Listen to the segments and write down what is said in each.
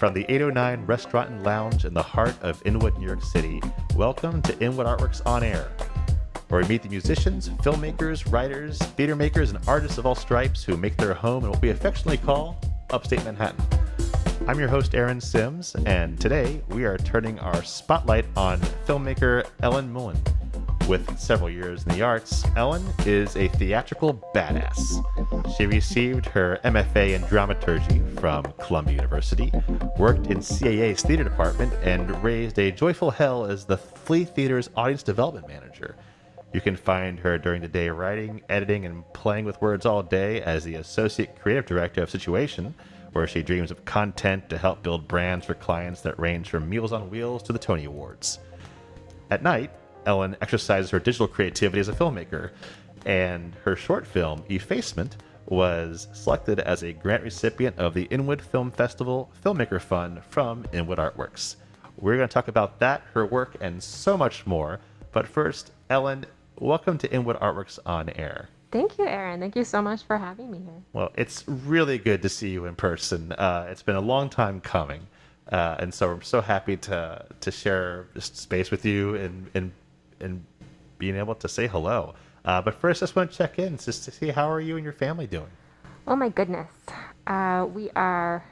From the 809 Restaurant and Lounge in the heart of Inwood, New York City, welcome to Inwood Art Works On Air, where we meet the musicians, filmmakers, writers, theater makers, and artists of all stripes who make their home in what we affectionately call Upstate Manhattan. I'm your host, Aaron Sims, and today we are turning our spotlight on filmmaker Ellen Mullen. With several years in the arts, Ellen is a theatrical badass. She received her MFA in Dramaturgy from Columbia University, worked in CAA's theater department, and raised a joyful hell as the Flea Theater's audience development manager. You can find her during the day writing, editing, and playing with words all day as the associate creative director of Situation, where she dreams of content to help build brands for clients that range from Meals on Wheels to the Tony Awards. At night, Ellen exercises her digital creativity as a filmmaker, and her short film, Effacement, was selected as a grant recipient of the Inwood Film Festival Filmmaker Fund from Inwood Art Works. We're going to talk about that, her work, and so much more. But first, Ellen, welcome to Inwood Art Works On Air. Thank you, Aaron. Thank you so much for having me here. Well, it's really good to see you in person. It's been a long time coming, and so I'm so happy to share this space with you and being able to say hello. But first, I just want to check in just to see how are you and your family doing? Oh my goodness. We are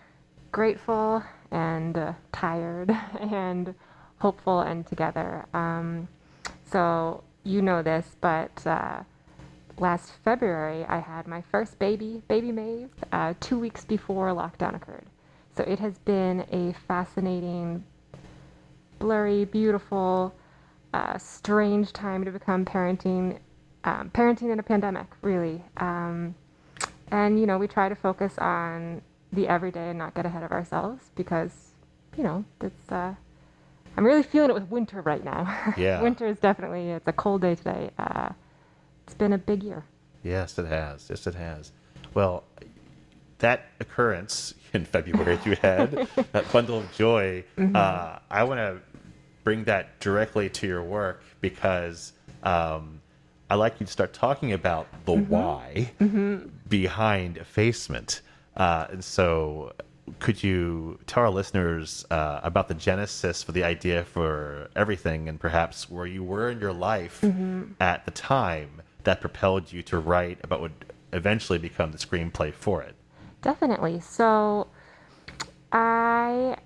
grateful and tired and hopeful and together. So you know this, but last February I had my first baby Maeve, 2 weeks before lockdown occurred. So it has been a fascinating, blurry, beautiful, strange time to become parenting in a pandemic, really. And, you know, we try to focus on the everyday and not get ahead of ourselves because, you know, it's, I'm really feeling it with winter right now. Yeah. Winter is definitely, it's a cold day today. It's been a big year. Yes, it has. Yes, it has. Well, that occurrence in February you had, that bundle of joy, I want to bring that directly to your work because I like you to start talking about the why behind Effacement. And so could you tell our listeners about the genesis for the idea for everything and perhaps where you were in your life at the time that propelled you to write about what would eventually become the screenplay for it? Definitely. So I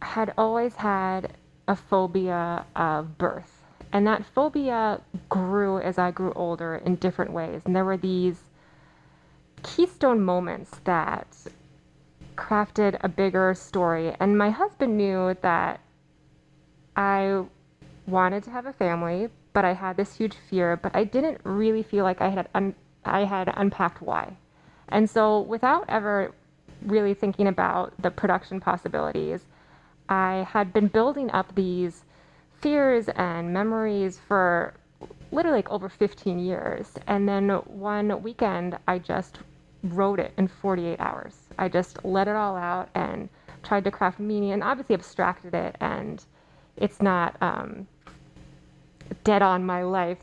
had always had a phobia of birth. And that phobia grew as I grew older in different ways. And there were these keystone moments that crafted a bigger story. And my husband knew that I wanted to have a family, but I had this huge fear, but I didn't really feel like I had unpacked why. And so without ever really thinking about the production possibilities, I had been building up these fears and memories for literally like over 15 years. And then one weekend, I just wrote it in 48 hours. I just let it all out and tried to craft meaning and obviously abstracted it. And it's not dead on my life.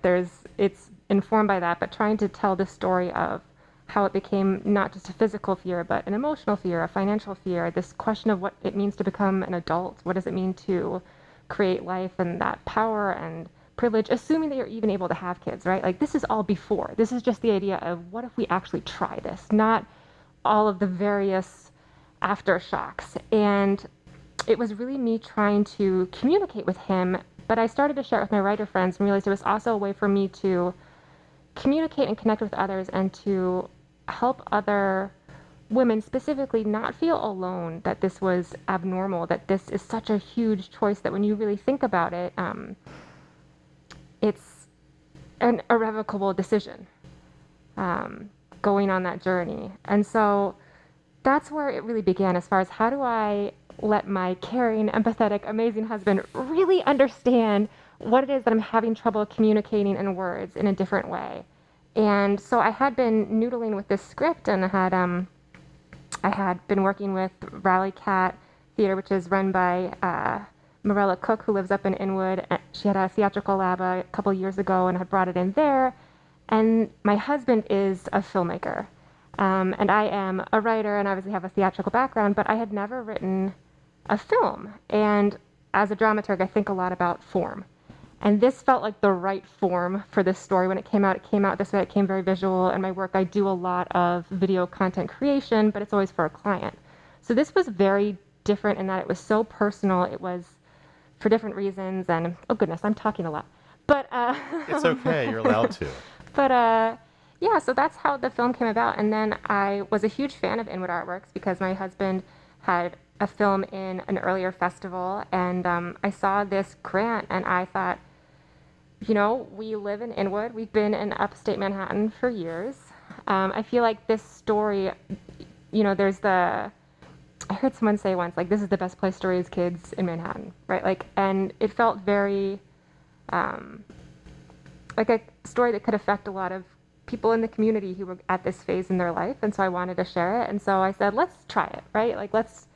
It's informed by that, but trying to tell the story of how it became not just a physical fear, but an emotional fear, a financial fear, this question of what it means to become an adult. What does it mean to create life and that power and privilege, assuming that you're even able to have kids, right? Like this is all before. This is just the idea of what if we actually try this, not all of the various aftershocks. And it was really me trying to communicate with him, but I started to share it with my writer friends and realized it was also a way for me to communicate and connect with others and to help other women specifically not feel alone, that this was abnormal, that this is such a huge choice that when you really think about it, it's an irrevocable decision going on that journey. And so that's where it really began as far as how do I let my caring, empathetic, amazing husband really understand what it is that I'm having trouble communicating in words in a different way. And so I had been noodling with this script and I had been working with Rally Cat Theater, which is run by Morella Cook, who lives up in Inwood. She had a theatrical lab a couple years ago and had brought it in there. And my husband is a filmmaker. And I am a writer and obviously have a theatrical background, but I had never written a film. And as a dramaturg, I think a lot about form. And this felt like the right form for this story. When it came out this way. It came very visual. And my work, I do a lot of video content creation, but it's always for a client. So this was very different in that it was so personal. It was for different reasons. And oh goodness, I'm talking a lot. But It's okay. You're allowed to. but yeah, so that's how the film came about. And then I was a huge fan of Inwood Art Works because my husband had a film in an earlier festival, and I saw this grant, and I thought, we live in Inwood. We've been in Upstate Manhattan for years. I feel like this story, I heard someone say once, like, this is the best place to raise kids in Manhattan, right? Like, and it felt very like a story that could affect a lot of people in the community who were at this phase in their life. And so I wanted to share it. And so I said, let's try it, right? Like, let's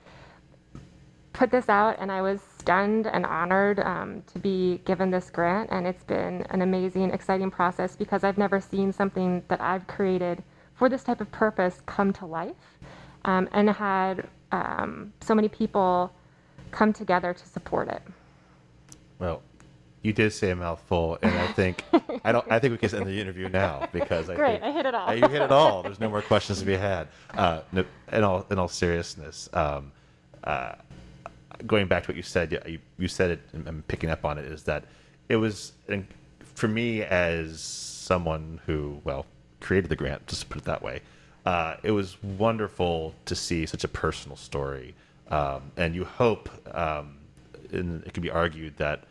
put this out. And I was stunned and honored to be given this grant. And it's been an amazing, exciting process because I've never seen something that I've created for this type of purpose come to life, and had so many people come together to support it. Well, you did say a mouthful, and I think I think we can end the interview now because I hit it all. You hit it all. There's no more questions to be had. No, in all seriousness, going back to what you said, you said it, and I'm picking up on it, is that it was, for me as someone who created the grant, just to put it that way, it was wonderful to see such a personal story, and you hope, and it can be argued that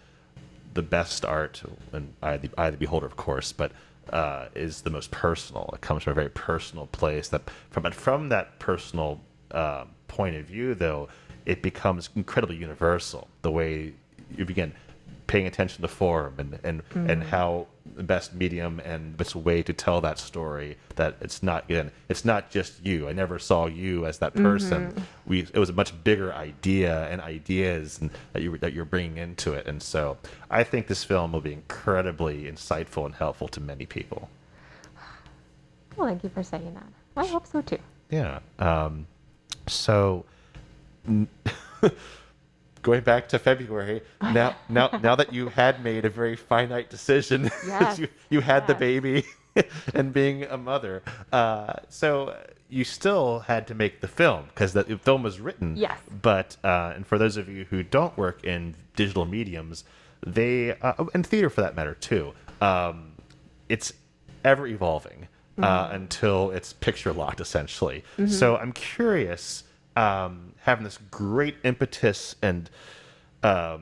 the best art, and eye of the beholder, of course, but is the most personal. It comes from a very personal place. That from that personal point of view, though, it becomes incredibly universal. The way you begin paying attention to form and how the best medium and the best way to tell that story, that it's not just you. I never saw you as that person. It was a much bigger idea and ideas that you're bringing into it. And so I think this film will be incredibly insightful and helpful to many people. Well, thank you for saying that. I hope so too. Yeah. So going back to February, now that you had made a very finite decision, Yes. you had the baby and being a mother, so you still had to make the film because the film was written. Yes. But and for those of you who don't work in digital mediums, and theater for that matter too, it's ever evolving until it's picture locked essentially. So I'm curious. Having this great impetus and, as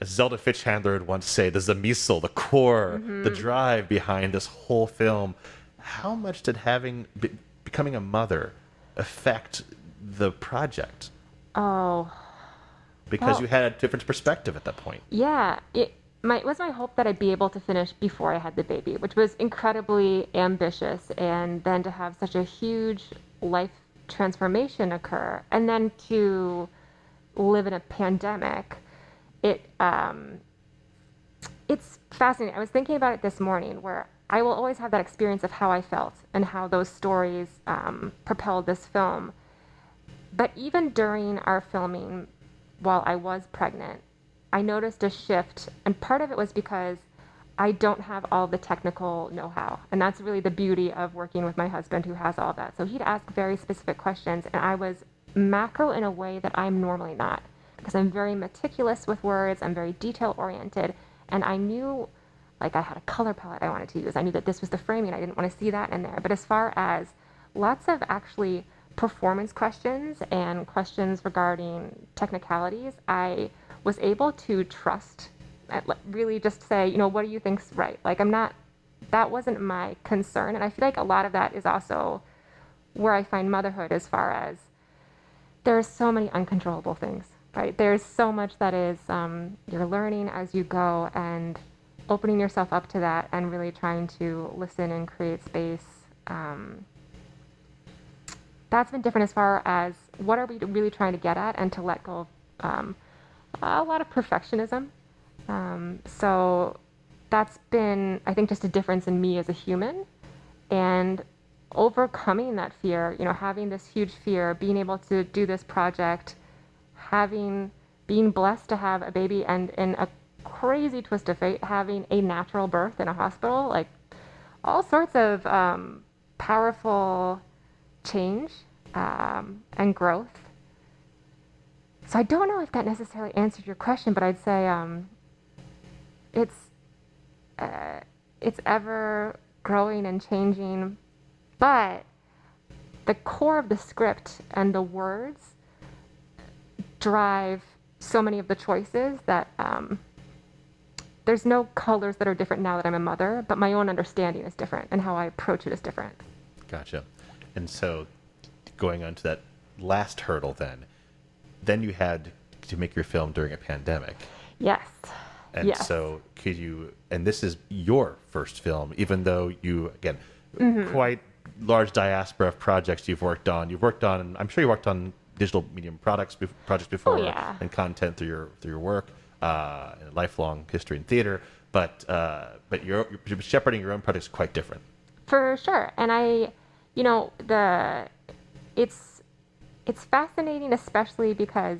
Zelda Fitzhandler would once say, the zamisel, the core, the drive behind this whole film. How much did becoming a mother affect the project? Oh. Because you had a different perspective at that point. Yeah. It was my hope that I'd be able to finish before I had the baby, which was incredibly ambitious. And then to have such a huge life transformation occur, and then to live in a pandemic, it's fascinating. I was thinking about it this morning, where I will always have that experience of how I felt and how those stories propelled this film. But even during our filming, while I was pregnant, I noticed a shift, and part of it was because I don't have all the technical know-how. And that's really the beauty of working with my husband, who has all that. So he'd ask very specific questions, and I was macro in a way that I'm normally not, because I'm very meticulous with words. I'm very detail-oriented. And I knew, like, I had a color palette I wanted to use. I knew that this was the framing. I didn't want to see that in there. But as far as lots of actually performance questions and questions regarding technicalities, I was able to trust, really just say, what do you think's right? Like, that wasn't my concern. And I feel like a lot of that is also where I find motherhood, as far as there's so many uncontrollable things, right? There's so much that is, you're learning as you go, and opening yourself up to that and really trying to listen and create space. That's been different as far as what are we really trying to get at, and to let go of a lot of perfectionism. So that's been, I think, just a difference in me as a human, and overcoming that fear, having this huge fear, being able to do this project, being blessed to have a baby and in a crazy twist of fate, having a natural birth in a hospital, like all sorts of powerful change and growth. So I don't know if that necessarily answered your question, but I'd say it's ever growing and changing, but the core of the script and the words drive so many of the choices that there's no colors that are different now that I'm a mother, but my own understanding is different and how I approach it is different. Gotcha. And so going on to that last hurdle then you had to make your film during a pandemic. Yes. And yes. so and this is your first film, even though you, again, quite large diaspora of projects you've worked on. I'm sure you worked on digital medium projects before, and content through your work, and a lifelong history in theater, but you're shepherding your own projects quite different. For sure. And it's fascinating, especially because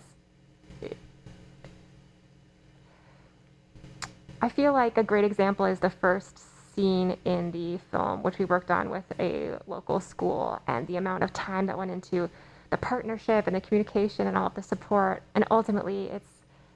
I feel like a great example is the first scene in the film, which we worked on with a local school, and the amount of time that went into the partnership and the communication and all of the support. And ultimately, it's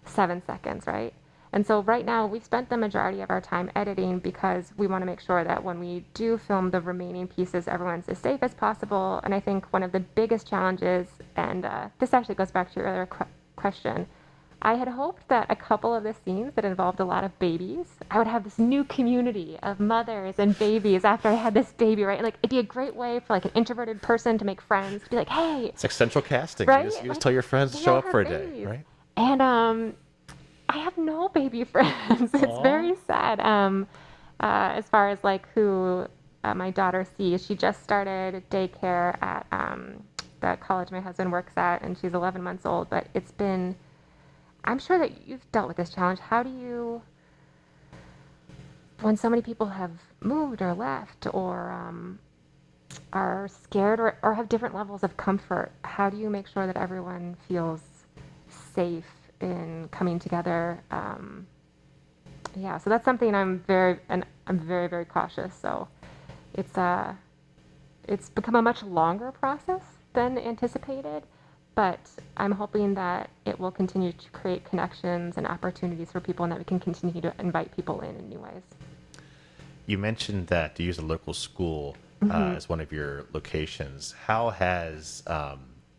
7 seconds, right? And so right now, we've spent the majority of our time editing because we want to make sure that when we do film the remaining pieces, everyone's as safe as possible. And I think one of the biggest challenges, and this actually goes back to your other question, I had hoped that a couple of the scenes that involved a lot of babies, I would have this new community of mothers and babies after I had this baby, right? Like, it'd be a great way for like an introverted person to make friends, to be like, hey. It's like central casting. Right? You just tell your friends to show up for a day, right? And I have no baby friends. It's very sad. As far as like who my daughter sees, she just started daycare at the college my husband works at, and she's 11 months old, but it's been... I'm sure that you've dealt with this challenge. How do you, when so many people have moved or left or are scared or have different levels of comfort, how do you make sure that everyone feels safe in coming together? So that's something I'm very, very cautious. So it's become a much longer process than anticipated. But I'm hoping that it will continue to create connections and opportunities for people, and that we can continue to invite people in new ways. You mentioned that you use a local school as one of your locations. How has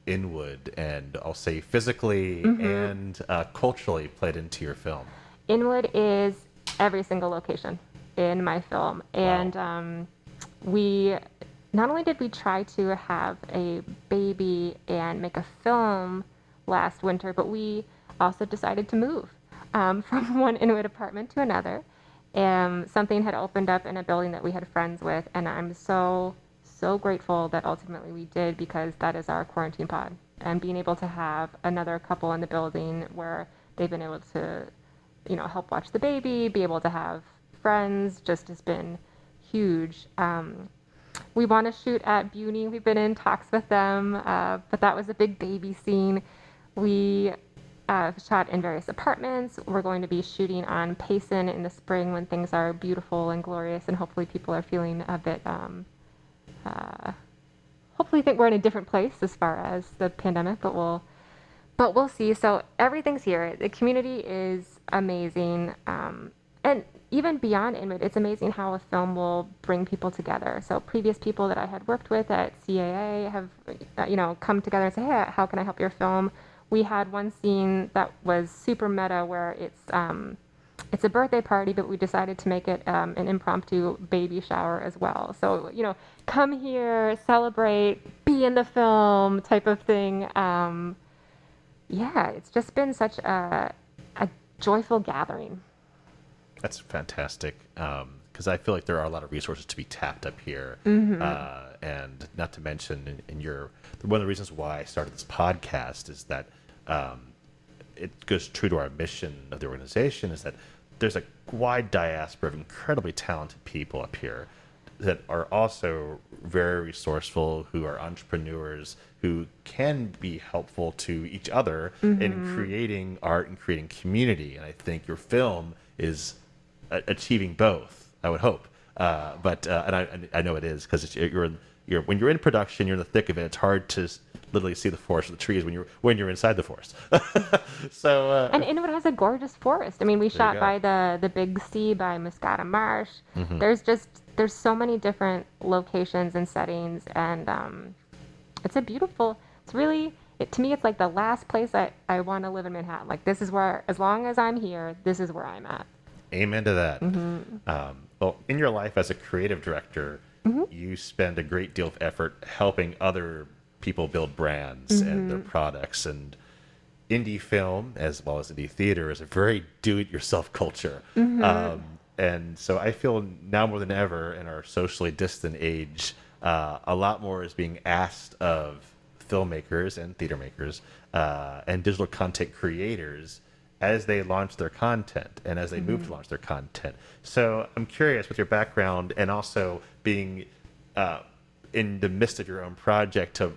Inwood, and I'll say physically and culturally, played into your film? Inwood is every single location in my film. And we... Not only did we try to have a baby and make a film last winter, but we also decided to move from one Inwood apartment to another. Something had opened up in a building that we had friends with, and I'm so grateful that ultimately we did, because that is our quarantine pod. And being able to have another couple in the building where they've been able to, help watch the baby, be able to have friends, just has been huge. We want to shoot at Buny. We've been in talks with them, but that was a big baby scene. We shot in various apartments. We're going to be shooting on Payson in the spring when things are beautiful and glorious, and hopefully people are feeling a bit, hopefully think we're in a different place as far as the pandemic, but we'll see. So everything's here. The community is amazing. And even beyond Inwood, it's amazing how a film will bring people together. So previous people that I had worked with at CAA have, come together and say, hey, how can I help your film? We had one scene that was super meta where it's a birthday party, but we decided to make it an impromptu baby shower as well. So, come here, celebrate, be in the film type of thing. It's just been such a joyful gathering. That's fantastic, because I feel like there are a lot of resources to be tapped up here, and not to mention, one of the reasons why I started this podcast is that it goes true to our mission of the organization, is that there's a wide diaspora of incredibly talented people up here, that are also very resourceful, who are entrepreneurs, who can be helpful to each other in creating art and creating community. And I think your film is achieving both, I would hope. And I know it is, because you're when you're in production, you're in the thick of it. It's hard to literally see the forest of the trees when you're inside the forest. So And Inwood has a gorgeous forest. I mean, we there you shot go. by the Big C, by Muscata Marsh. There's so many different locations and settings, and it's a beautiful. It's really to me, it's like the last place I want to live in Manhattan. Like, this is where, as long as I'm here, this is where I'm at. Amen to that. Well, in your life as a creative director, you spend a great deal of effort helping other people build brands and their products. And indie film, as well as indie theater, is a very do-it-yourself culture. And so I feel now more than ever in our socially distant age, a lot more is being asked of filmmakers and theater makers and digital content creators as they launch their content and as they move to launch their content. So I'm curious, with your background and also being in the midst of your own project to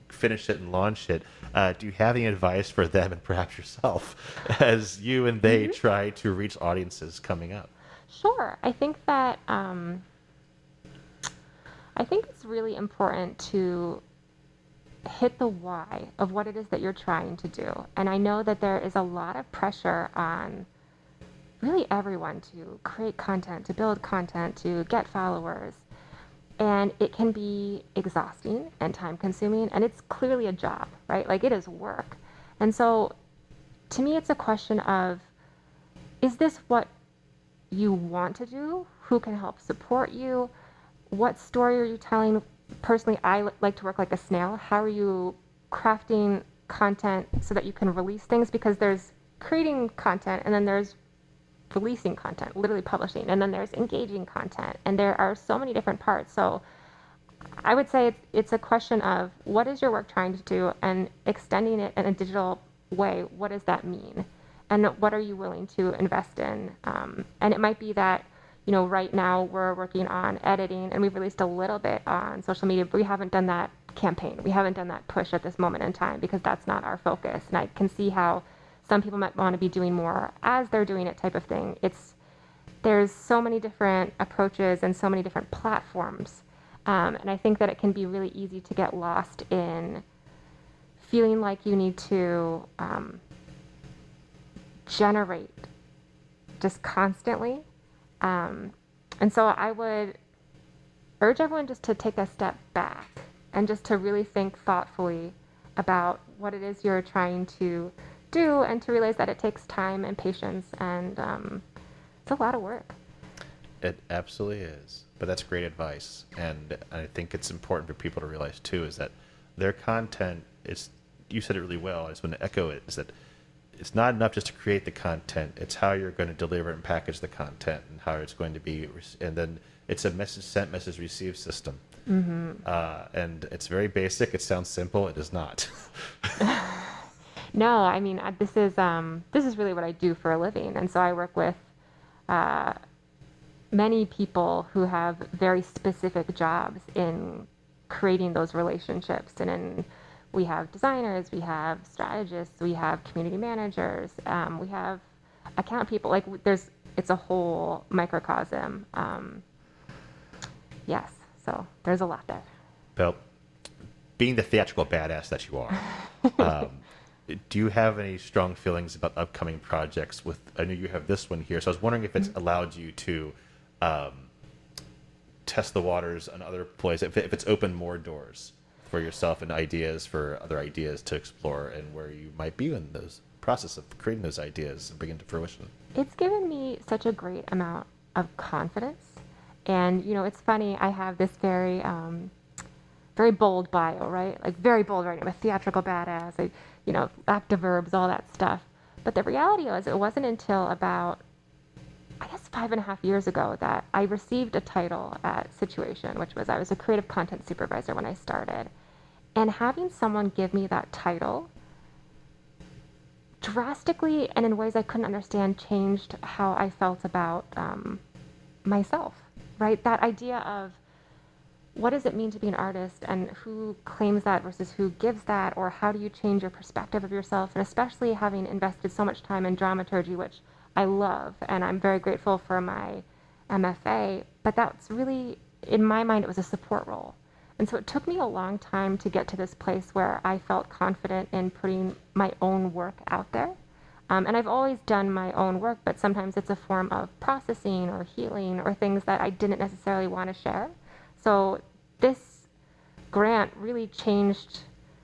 finish it and launch it, do you have any advice for them and perhaps yourself as you and they try to reach audiences coming up? Sure. I think that I think it's really important to hit the why of what it is that you're trying to do. And I know that there is a lot of pressure on really everyone to create content, to build content, to get followers. And it can be exhausting and time consuming, and it's clearly a job, right? Like, it is work. And so to me, it's a question of, is this what you want to do? Who can help support you? What story are you telling? Personally, I like to work like a snail. How are you crafting content so that you can release things? Because there's creating content, and then there's releasing content, literally publishing, and then there's engaging content, and there are so many different parts. So I would say it's a question of, what is your work trying to do, and extending it in a digital way. What does that mean? And what are you willing to invest in? And it might be that, you know, right now we're working on editing, and we've released a little bit on social media, but we haven't done that campaign. We haven't done that push at this moment in time, because that's not our focus. And I can see how some people might want to be doing more as they're doing it, type of thing. There's so many different approaches and so many different platforms. And I think that it can be really easy to get lost in feeling like you need to generate just constantly. And so I would urge everyone just to take a step back and just to really think thoughtfully about what it is you're trying to do, and to realize that it takes time and patience, and it's a lot of work. It absolutely is. But that's great advice. And I think it's important for people to realize, too, is that their content is, you said it really well, I just want to echo it, is that it's not enough just to create the content. It's how you're going to deliver and package the content, and how it's going to be, and then it's a message sent, message received system. And it's very basic. It sounds simple. It is not. No, I mean, this is really what I do for a living. And so I work with many people who have very specific jobs in creating those relationships. We have designers, we have strategists, we have community managers, we have account people. Like, it's a whole microcosm. Yes, so there's a lot there. Well, being the theatrical badass that you are, do you have any strong feelings about upcoming projects? I know you have this one here, so I was wondering if it's allowed you to test the waters on other places, if it's opened more doors for yourself and ideas for other ideas to explore, and where you might be in those process of creating those ideas and bringing to fruition. It's given me such a great amount of confidence. And, you know, it's funny, I have this very, very bold bio, right? Like, very bold, right? I'm a theatrical badass, active verbs, all that stuff. But the reality was, it wasn't until about, I guess, 5.5 years ago that I received a title at Situation, which was, I was a creative content supervisor when I started. And having someone give me that title drastically, and in ways I couldn't understand, changed how I felt about myself, right? That idea of what does it mean to be an artist, and who claims that versus who gives that, or how do you change your perspective of yourself? And especially having invested so much time in dramaturgy, which I love, and I'm very grateful for my MFA, but that's really, in my mind, it was a support role. And so it took me a long time to get to this place where I felt confident in putting my own work out there. And I've always done my own work, but sometimes it's a form of processing or healing or things that I didn't necessarily want to share. So this grant really changed,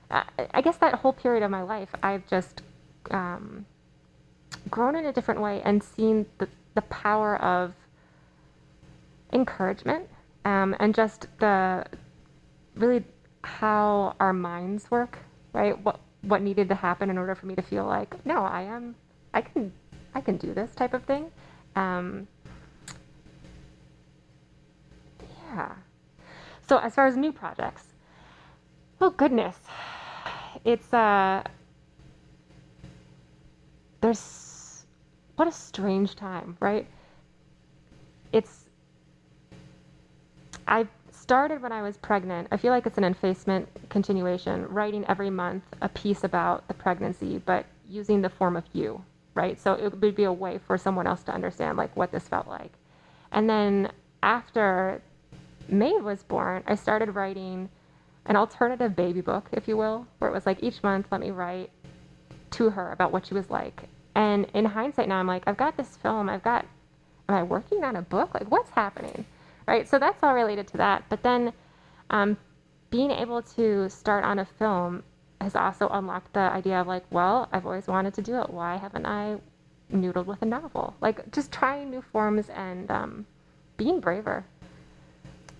I guess that whole period of my life, I've just grown in a different way and seen the power of encouragement, and just the really how our minds work, right? What needed to happen in order for me to feel like, no, I can do this type of thing. Yeah. So as far as new projects, oh goodness, it's there's what a strange time, right? It's I started when I was pregnant. I feel like it's an effacement continuation, writing every month a piece about the pregnancy, but using the form of you, right? So it would be a way for someone else to understand like what this felt like. And then after Maeve was born, I started writing an alternative baby book, if you will, where it was like each month, let me write to her about what she was like. And in hindsight now, I'm like, I've got this film, am I working on a book? Like, what's happening? Right? So that's all related to that. But then being able to start on a film has also unlocked the idea of like, well, I've always wanted to do it. Why haven't I noodled with a novel? Like, just trying new forms and being braver.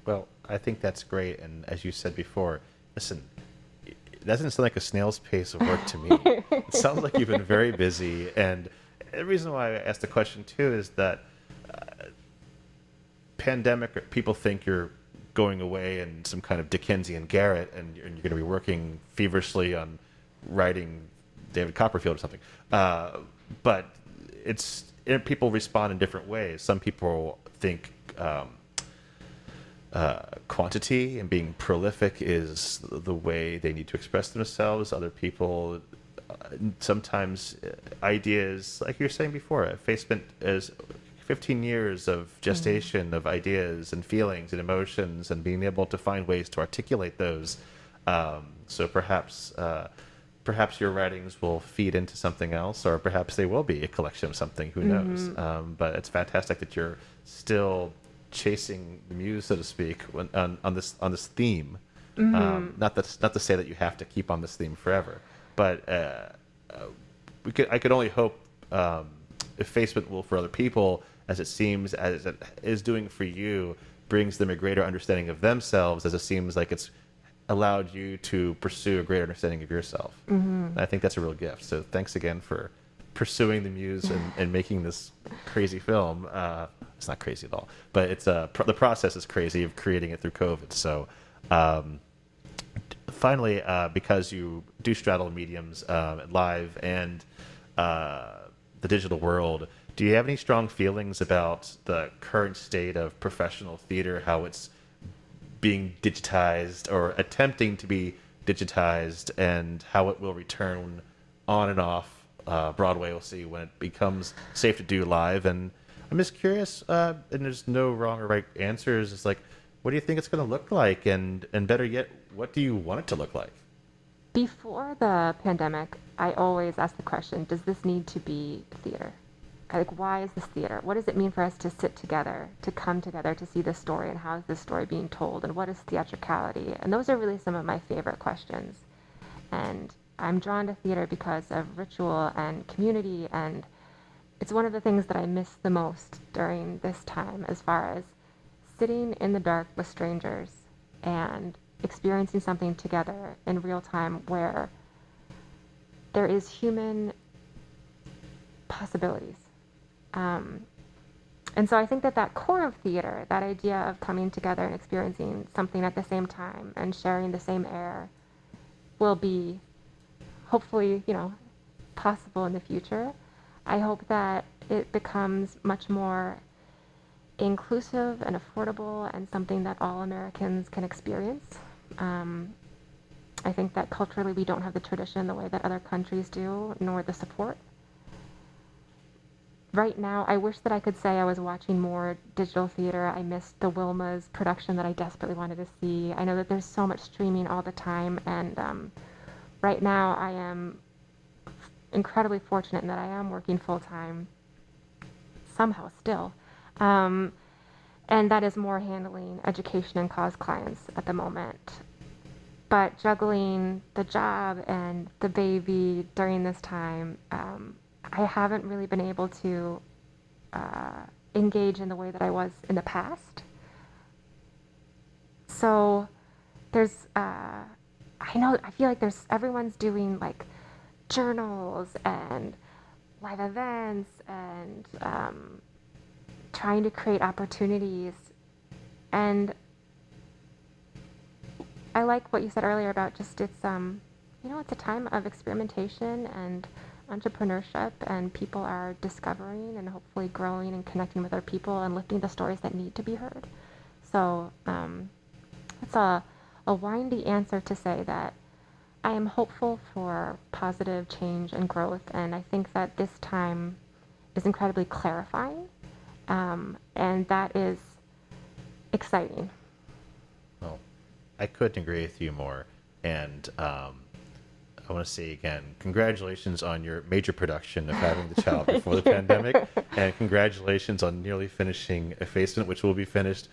Well, I think that's great. And as you said before, listen, it doesn't sound like a snail's pace of work to me. It sounds like you've been very busy. And the reason why I asked the question too is that pandemic, people think you're going away in some kind of Dickensian garret and you're going to be working feverishly on writing David Copperfield or something. But people respond in different ways. Some people think quantity and being prolific is the way they need to express themselves. Other people, sometimes ideas, like you were saying before, Effacement is 15 years of gestation of ideas and feelings and emotions and being able to find ways to articulate those. So perhaps your writings will feed into something else, or perhaps they will be a collection of something, who knows? But it's fantastic that you're still chasing the muse, so to speak, on this theme. Not to say that you have to keep on this theme forever, but I could only hope Effacement will, for other people, as it seems as it is doing for you, brings them a greater understanding of themselves, as it seems like it's allowed you to pursue a greater understanding of yourself. And I think that's a real gift. So thanks again for pursuing the muse and making this crazy film. It's not crazy at all, but it's the process is crazy of creating it through COVID. So finally, because you do straddle mediums, live and the digital world, do you have any strong feelings about the current state of professional theater, how it's being digitized or attempting to be digitized, and how it will return on and off Broadway? We'll see when it becomes safe to do live. And I'm just curious, and there's no wrong or right answers. It's like, what do you think it's going to look like? And better yet, what do you want it to look like? Before the pandemic, I always asked the question, does this need to be theater? Like, why is this theater? What does it mean for us to sit together, to come together, to see this story, and how is this story being told, and what is theatricality? And those are really some of my favorite questions. And I'm drawn to theater because of ritual and community, and it's one of the things that I miss the most during this time, as far as sitting in the dark with strangers and experiencing something together in real time where there is human possibilities. And so I think that core of theater, that idea of coming together and experiencing something at the same time and sharing the same air, will be hopefully, possible in the future. I hope that it becomes much more inclusive and affordable and something that all Americans can experience. I think that culturally we don't have the tradition the way that other countries do, nor the support. Right now, I wish that I could say I was watching more digital theater. I missed the Wilma's production that I desperately wanted to see. I know that there's so much streaming all the time, and right now I am incredibly fortunate in that I am working full-time, somehow still. And that is more handling education and cause clients at the moment. But juggling the job and the baby during this time, I haven't really been able to engage in the way that I was in the past. So there's, I feel like everyone's doing like journals and live events and trying to create opportunities. And I like what you said earlier about just it's a time of experimentation and entrepreneurship, and people are discovering and hopefully growing and connecting with other people and lifting the stories that need to be heard. So it's a windy answer to say that I am hopeful for positive change and growth, and I think that this time is incredibly clarifying, and that is exciting. Well, I couldn't agree with you more. And I want to say again, congratulations on your major production of having the child before the pandemic, and congratulations on nearly finishing Effacement, which will be finished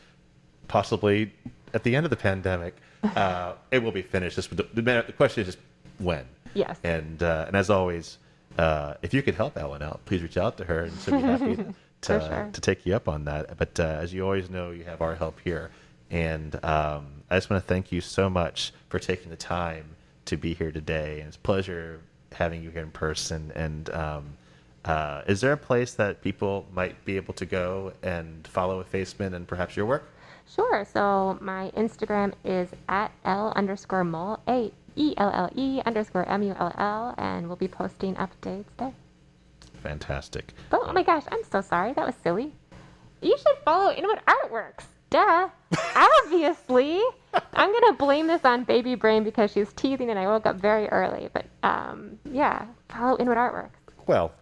possibly at the end of the pandemic. It will be finished. The question is just when. Yes. And as always, if you could help Ellen out, please reach out to her, and she'll be happy to take you up on that. But as you always know, you have our help here. And I just want to thank you so much for taking the time to be here today. And it's a pleasure having you here in person. And is there a place that people might be able to go and follow Effacement and perhaps your work? Sure. So my Instagram is at @L_Mull, AELLE_MULL, and we'll be posting updates there. Fantastic. Oh my gosh, I'm so sorry. That was silly. You should follow Inwood Art Works. Duh. Obviously. I'm going to blame this on baby brain because she's teething and I woke up very early. But yeah, follow Inwood Art Works. Well,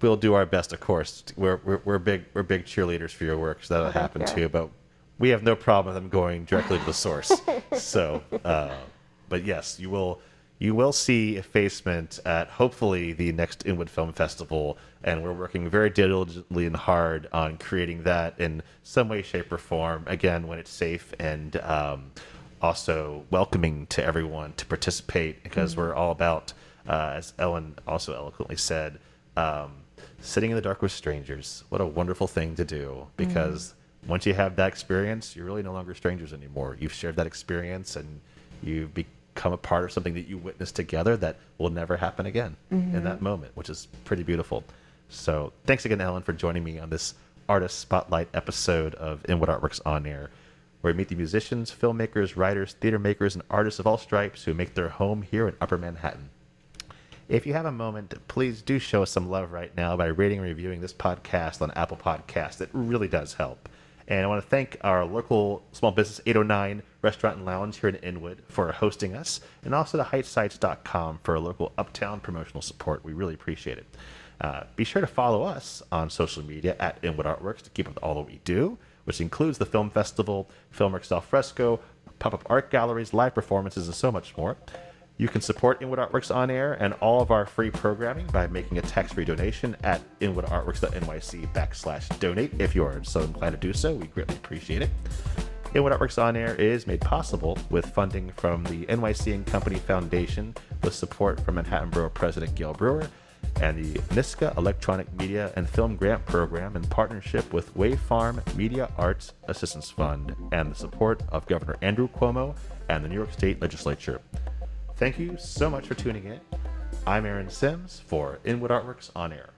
we'll do our best, of course. We're big cheerleaders for your work, so that'll happen too. But we have no problem with them going directly to the source. So, but yes, you will see Effacement at hopefully the next Inwood Film Festival, and we're working very diligently and hard on creating that in some way, shape, or form. Again, when it's safe and also welcoming to everyone to participate, because we're all about, as Ellen also eloquently said, sitting in the dark with strangers. What a wonderful thing to do, because once you have that experience, you're really no longer strangers anymore. You've shared that experience, and you've become a part of something that you witnessed together that will never happen again in that moment, which is pretty beautiful. So thanks again, Ellen, for joining me on this Artist Spotlight episode of Inwood Art Works On Air, where we meet the musicians, filmmakers, writers, theater makers, and artists of all stripes who make their home here in Upper Manhattan. If you have a moment, please do show us some love right now by rating and reviewing this podcast on Apple Podcasts. It really does help. And I want to thank our local small business 809 Restaurant and Lounge here in Inwood for hosting us, and also the HeightSites.com for our local uptown promotional support. We really appreciate it. Be sure to follow us on social media at Inwood Art Works to keep up with all that we do, which includes the Film Festival, Filmworks Al Fresco, pop-up art galleries, live performances, and so much more. You can support Inwood Art Works On Air and all of our free programming by making a tax-free donation at inwoodartworks.nyc/donate. If you are so inclined to do so, we greatly appreciate it. Inwood Art Works On Air is made possible with funding from the NYC and Company Foundation, with support from Manhattan Borough President Gail Brewer, and the NISCA Electronic Media and Film Grant Program in partnership with Wave Farm Media Arts Assistance Fund, and the support of Governor Andrew Cuomo and the New York State Legislature. Thank you so much for tuning in. I'm Aaron Sims for Inwood Art Works On Air.